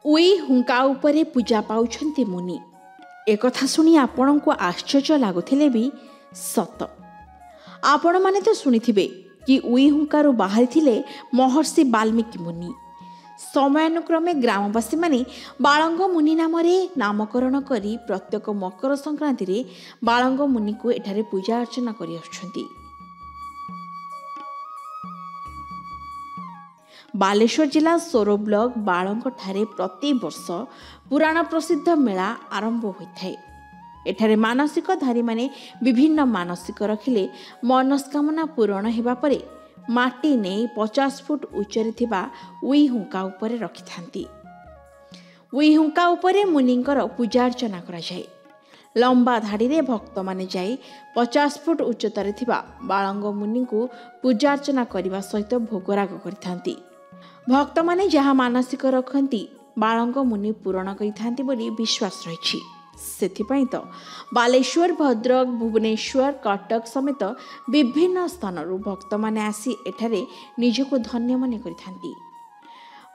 उई हुंका उपरे पूजा पाउछन्ति मुनि एकथा शुणी आपण को आश्चर्य लगुले भी सत। आपण माने तो शुणिथिबे कि उई हुंकारु बाहरी महर्षि वाल्मीकि मुनि। समयानुक्रमे ग्रामवासी माने बाळंग मुनि नामरे नामकरण करी प्रत्येक मकर संक्रांति रे बाळंग मुनि को एठारे पूजा अर्चना करि आछन्ति। बालेश्वर जिला सोरो ब्लॉक बाळंग ठारे प्रति वर्ष पुराण प्रसिद्ध मेला आरंभ होइथाय। एठारे मानसिकधारी माने विभिन्न मानसिक रखिले मनस्कामना पूरण हेबा परे माटी नहीं 50 फुट उच्चरे थिबा उई हुंका उपरे रखिथांती। उई हुंका उपरे मुनिंकर पूजा अर्चना करा जाय। लंबा धाड़ी रे भक्त माने जाई 50 फुट उच्चतारे थिबा बाळंग मुनि को पूजा अर्चना करिबा सहित भोगराग करिथांती। भक्त माने जहाँ मानसिक रखती बाळंग मुनि पूरण करिथांती बोली विश्वास रही। सेथिपई तो बालेश्वर भद्रक भुवनेश्वर कटक समेत विभिन्न स्थानरू भक्त माने आसी एठारे निजको धन्य मने करिथांती।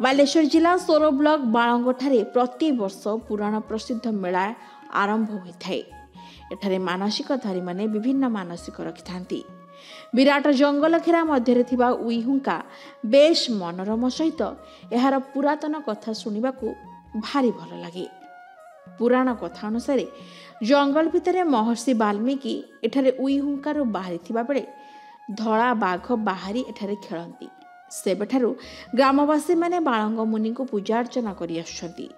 बालेश्वर जिला सोरो ब्लॉक बाळंग ठारे प्रति वर्ष पुराण प्रसिद्ध मेला आरंभ होइथाय। एठारे मानसिकधारी माने विभिन्न मानसिक रखिथांती। विराट जंगल घेरा मध्य थिबा उई हुंका बेश मनोरम सहित एहार पुरातन कथा शुणिबाकू भारी भल लगे। पुराण कथा अनुसार जंगल भितर महर्षि वाल्मीकि एठारे उई हुंकारु बाहरी थिबा बेले धड़ा बाघ बाहरी एठारे खेलंती। सेबेठारु ग्रामवासी माने बाळंग मुनि को पूजा अर्चना करि आछंती।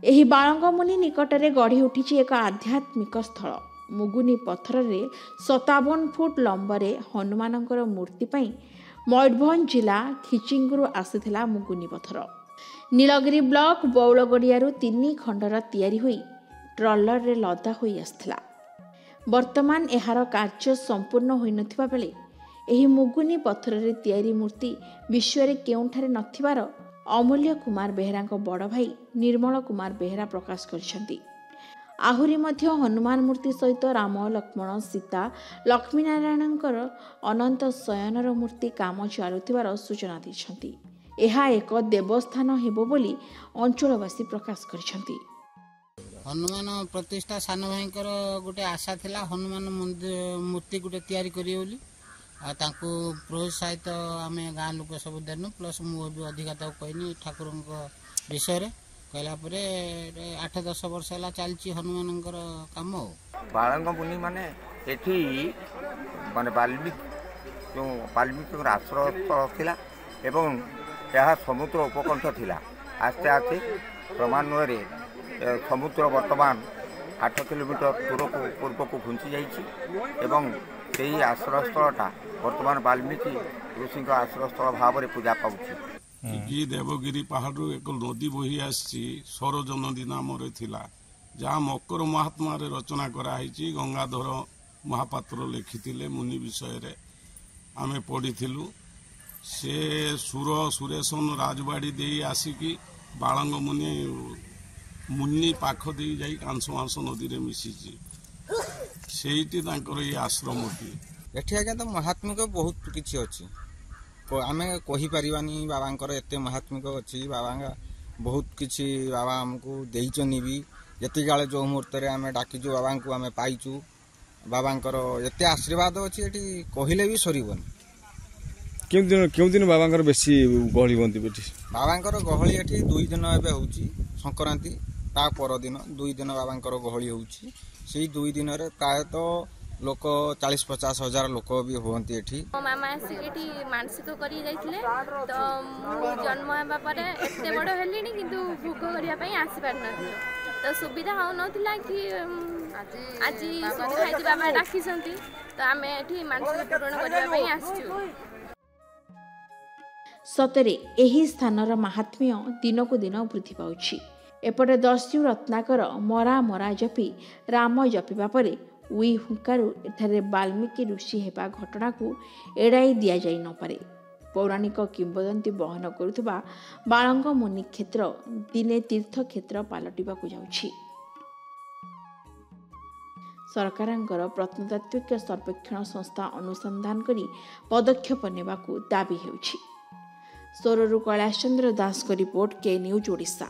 एही बाळंग मुनि निकटरे गढ़ी उठिछि एक आध्यात्मिक स्थल। मुगुनी पत्थर रे 57 फुट लंबरे हनुमानंकर मूर्ति पई मयूरभंज जिला खिचिंगुरु आसीथिला मुगुनी पत्थर। नीलगिरी ब्लॉक बौलगड़ियारू 3 खंडर तैयारी हुई ट्रलर रे लदा होई आसथिला। वर्तमान एहार कार्य संपूर्ण होई नथिबा बेले एही मुगुनी पत्थर रे तैयारी मूर्ति विश्व रे केउठारे नथिबार अमूल्य कुमार बेहरा बड़ भाई निर्मल कुमार बेहरा प्रकाश करछंती। आहुरी मध्य हनुमान मूर्ति सहित राम लक्ष्मण सीता लक्ष्मीनारायणकर अनंत शयनर मूर्ति काम चलुथिबार सूचना दैछंती। एहा एक देवस्थान हेबो बोली अंचलवासी प्रकाश करछंती। हनुमान प्रतिष्ठा सान भाईकर गोटे आशा थिला हनुमान मूर्ति गोटे तैयारी करिए बोली आ तांको प्रोत्साहित आमे गाँ लोक सब देनु प्लस मु भी अधिका तो कहनी ठाकुर विषय रे कहला परे 8-10 वर्ष है चलती हनुमान कम। बाळंग मुनि माने एठी माने वाल्मीकि आश्रय थिला एवं यह समुद्र उपकंठ थिला। आस्ते आस्ते क्रमान्वये समुद्र वर्तमान 8 किलोमीटर दूर को पूर्व को घुंची जाइछि एवं सेही आश्रय स्थलटा वर्तमान वाल्मीकि ऋषि आश्रय स्थल भाव में पूजा पाउछि। कि देवगिरी पहाड़ एक नदी बही आसी सरोज नदी नाम थिला जहाँ मकर महात्मा रे रचना कराई। गंगाधर महापात्र लिखिथिले मुनि विषय रे आमे पढ़ीथिलु। से सुर सुरेशन राजबाड़ी दे आसिकी बाळंग मुनि मुनि पाख दे जाई कांसवांस नदी रे मिसिची सेठी तांकर ये आश्रम एठी आज्ञा तो महात्मिक बहुत किछि अछि आमे कहि परिबानी बाबांकर एते महात्मिक अछि। बाबा बहुत किछि बाबा हमको देइचनी भी जति गाले जो मुहूर्त रे आमे डाकिजु बाबा को आमे पाइचु। बाबांकर एते आशीर्वाद अछि एठी कहिले भी सरीबन। केउ दिन बाबांकर बेसी गहली बनती बेठी बाबांकर गहली एठी 2 दिन एबे होउची संक्रांति ता पर दिन 2 दिन बाबांकर गहली होउची। सेही 2 दिन रे प्राय तो लोक 40-50 हजार लोक भी होती एठी। मामा एठी मानसिक करी जाइथिले तो जन्म हेबा परे एते बड़ हेलिनी किंतु भोग करिया पई आसी पार नथिलो तो सुविधा हो नथिला कि आज सुविधा है बाबा डाकिसंती तो आमे एठी मानसिक पूर्ण करिया पई आछू। सतरे एही स्थानर महात्म्य दिनकू दिन वृद्धि पाउछि। एपटे दस्यु रत्नाकर मरा मरा जपी राम जपिबा परे उई हुंकारु एठारे वाल्मीकि ऋषि हेबा घटना को एड़ाई दिया जाई न पारे। पौराणिक किंवदंती बहन करुवा बाळंग मुनि क्षेत्र दिने तीर्थ क्षेत्र पालटिबाकू जाउछि। सरकारंकर प्रत्नतात्विक सर्वेक्षण संस्था अनुसंधान करी पदक्षेप नेबाकू दाबी हेउछि। सोररू कैलाश चंद्र दास को रिपोर्ट के न्यूज ओडिशा।